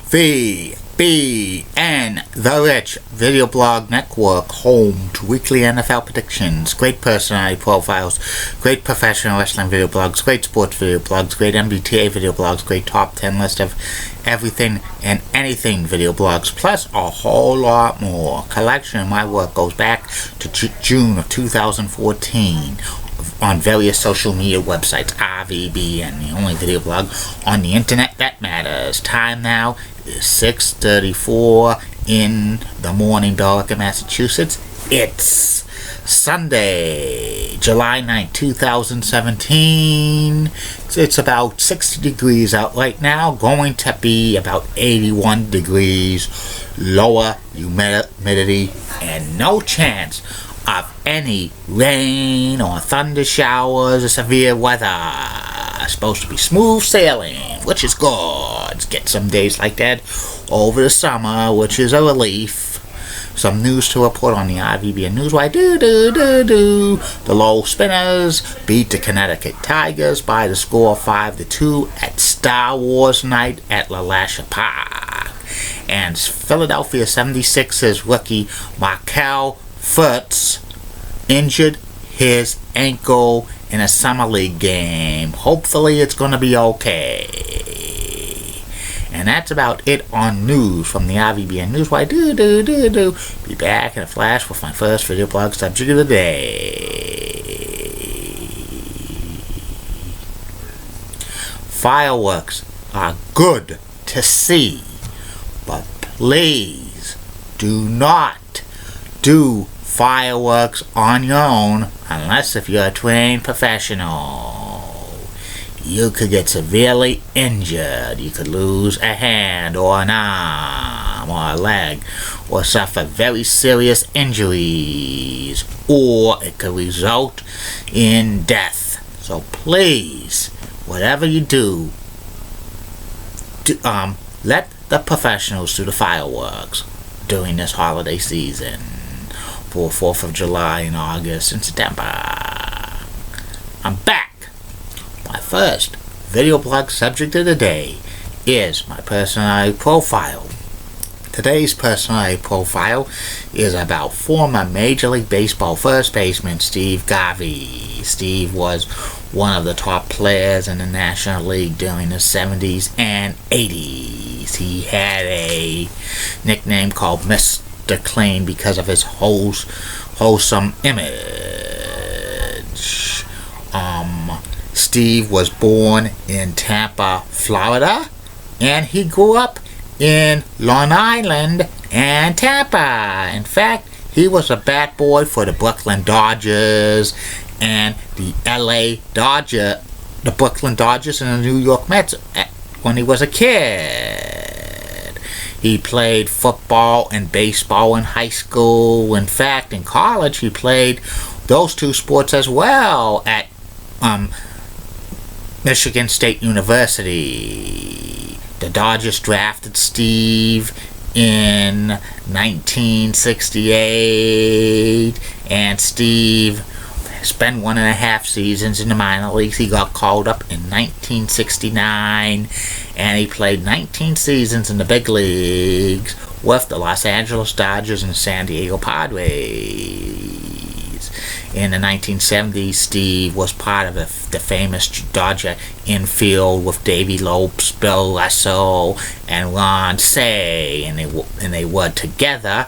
VBN, The Rich Video Blog Network, home to weekly NFL predictions, great personality profiles, great professional wrestling video blogs, great sports video blogs, great MBTA video blogs, great top 10 list of everything and anything video blogs, plus a whole lot more. Collection of my work goes back to June of 2014 on various social media websites, RVBN, the only video blog on the internet that matters. Time now is 6:34 in the morning, Billerica, Massachusetts. It's Sunday, July 9th, 2017. It's about 60 degrees out right now, going to be about 81 degrees, lower humidity, and no chance of any rain or thunder showers or severe weather. It's supposed to be smooth sailing, which is good. Get some days like that over the summer, which is a relief. Some news to report on the RVBN Newswire. The Lowell Spinners beat the Connecticut Tigers by the score of 5-2 at Star Wars Night at LaLasha Park. And Philadelphia 76ers rookie Markel Fultz injured his ankle in a summer league game. Hopefully it's going to be okay. And that's about it on news from the RVBN Newswire. Be back in a flash with my first video blog subject of the day. Fireworks are good to see, but please do not do fireworks on your own unless if you're a trained professional. You could get severely injured. You could lose a hand or an arm or a leg or suffer very serious injuries, or it could result in death. So please, whatever you do, let the professionals do the fireworks during this holiday season for 4th of July and August and September. I'm back. My first video blog subject of the day is my personality profile. Today's personality profile is about former Major League Baseball first baseman Steve Garvey. Steve was one of the top players in the National League during the 70s and 80s. He had a nickname called Mr. Clean because of his wholesome image. Steve was born in Tampa, Florida, and he grew up in Long Island and Tampa. In fact, he was a bat boy for the Brooklyn Dodgers and the Brooklyn Dodgers and the New York Mets when he was a kid. He played football and baseball in high school. In fact, in college, he played those two sports as well at Michigan State University. The Dodgers drafted Steve in 1968, and Steve spent 1.5 seasons in the minor leagues. He got called up in 1969, and he played 19 seasons in the big leagues with the Los Angeles Dodgers and San Diego Padres. In the 1970s, Steve was part of the famous Dodger infield with Davey Lopes, Bill Russell, and Ron Cey, and they were together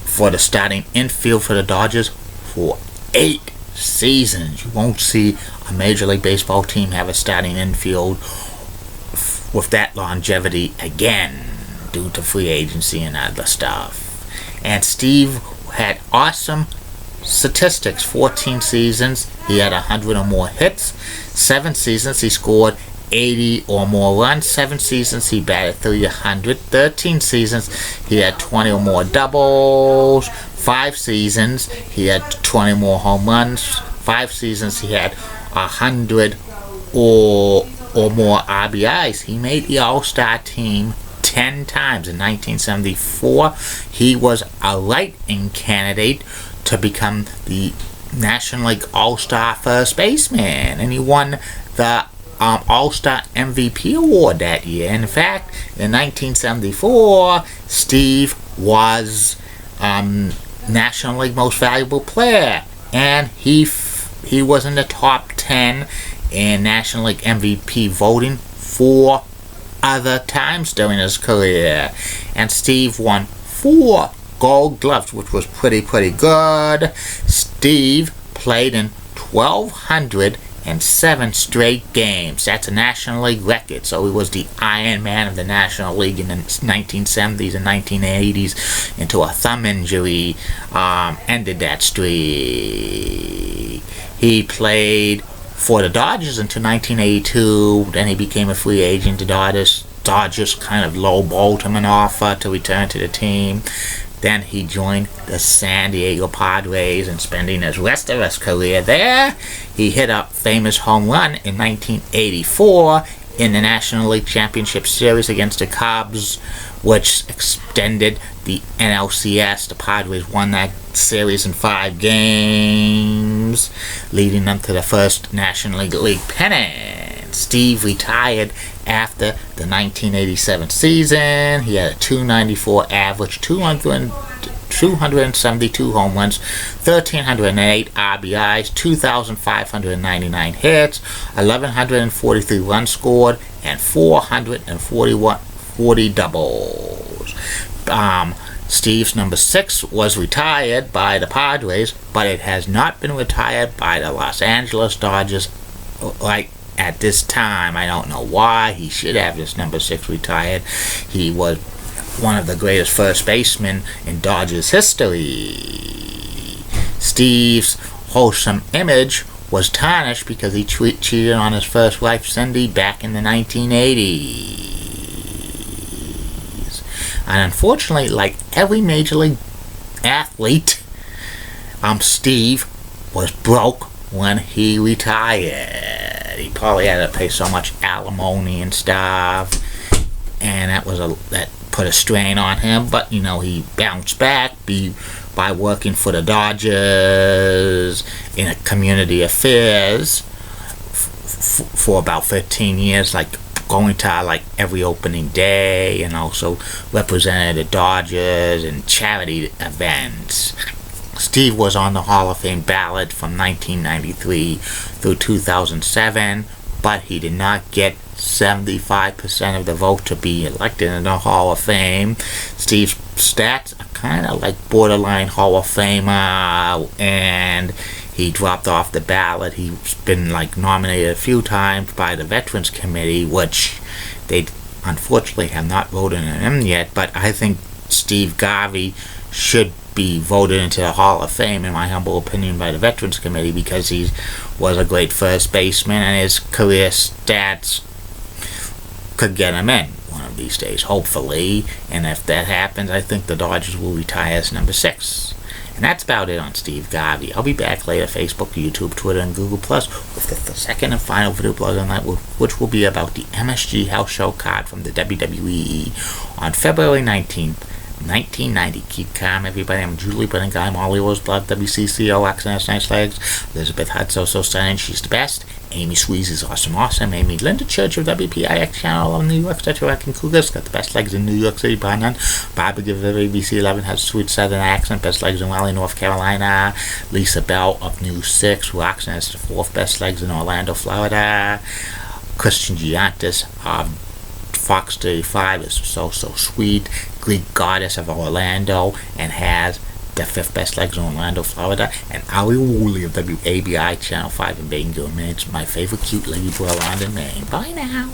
for the starting infield for the Dodgers for 8 seasons. You won't see a Major League Baseball team have a starting infield with that longevity again due to free agency and other stuff. And Steve had awesome statistics. 14 seasons he had 100 or more hits. 7 seasons he scored 80 or more runs. 7 seasons he batted 300. 13 seasons he had 20 or more doubles. 5 seasons he had 20 more home runs. 5 seasons he had 100 or more RBIs. He made the All-Star team 10 times. In 1974 he was a write-in candidate to become the National League All-Star first baseman, and he won the All-Star MVP award that year. In fact, in 1974, Steve was National League Most Valuable Player, and he was in the top 10 in National League MVP voting 4 other times during his career. And Steve won 4 Gold Gloves, which was pretty good. Steve played in 1,207 straight games. That's a National League record. So he was the Iron Man of the National League in the 1970s and 1980s until a thumb injury ended that streak. He played for the Dodgers until 1982. Then he became a free agent. The Dodgers kind of lowballed him an offer to return to the team. Then he joined the San Diego Padres, and spending his rest of his career there, he hit a famous home run in 1984 in the National League Championship Series against the Cubs, which extended the NLCS. The Padres won that series in 5 games, leading them to the first National League pennant. Steve retired after the 1987 season. He had a .294 average, 272 home runs, 1,308 RBIs, 2,599 hits, 1,143 runs scored, and 440 doubles. Steve's number 6 was retired by the Padres, but it has not been retired by the Los Angeles Dodgers at this time. I don't know why. He should have this number 6 retired. He was one of the greatest first basemen in Dodgers history. Steve's wholesome image was tarnished because he cheated on his first wife, Cindy, back in the 1980s. And unfortunately, like every major league athlete, Steve was broke when he retired. He probably had to pay so much alimony and stuff, and that put a strain on him. But he bounced back by working for the Dodgers in community affairs for about 15 years, going to every opening day, and also represented the Dodgers in charity events. Steve was on the Hall of Fame ballot from 1993 through 2007, but he did not get 75% of the vote to be elected in the Hall of Fame. Steve's stats are kind of like borderline Hall of Famer, and he dropped off the ballot. He's been nominated a few times by the Veterans Committee, which they unfortunately have not voted on him yet, but I think Steve Garvey should be voted into the Hall of Fame, in my humble opinion, by the Veterans Committee, because he was a great first baseman and his career stats could get him in one of these days, hopefully. And if that happens, I think the Dodgers will retire as number 6. And that's about it on Steve Garvey. I'll be back later, Facebook, YouTube, Twitter, and Google Plus, with the second and final video blog on that, which will be about the MSG House Show card from the WWE on February 19th. 1990. Keep calm, everybody. I'm Julie Brennan Guy, Molly Rose Blood, WCCO, Access Nice Legs, Elizabeth Hutt, so stunning, she's the best. Amy Squeeze is awesome. Amy Linda Church of WPIX channel of New York, Statue and Cougars, got the best legs in New York City, bar none. Barbara Giver of ABC 11 has a sweet southern accent, best legs in Raleigh, North Carolina. Lisa Bell of News 6, Roxanne has the 4th best legs in Orlando, Florida. Christian Giantis of Fox 35 is so sweet. Greek goddess of Orlando, and has the 5th best legs in Orlando, Florida. And Ali Woolley of WABI Channel 5 in Bangor, Maine. My favorite cute lady boy around in Maine. Bye now.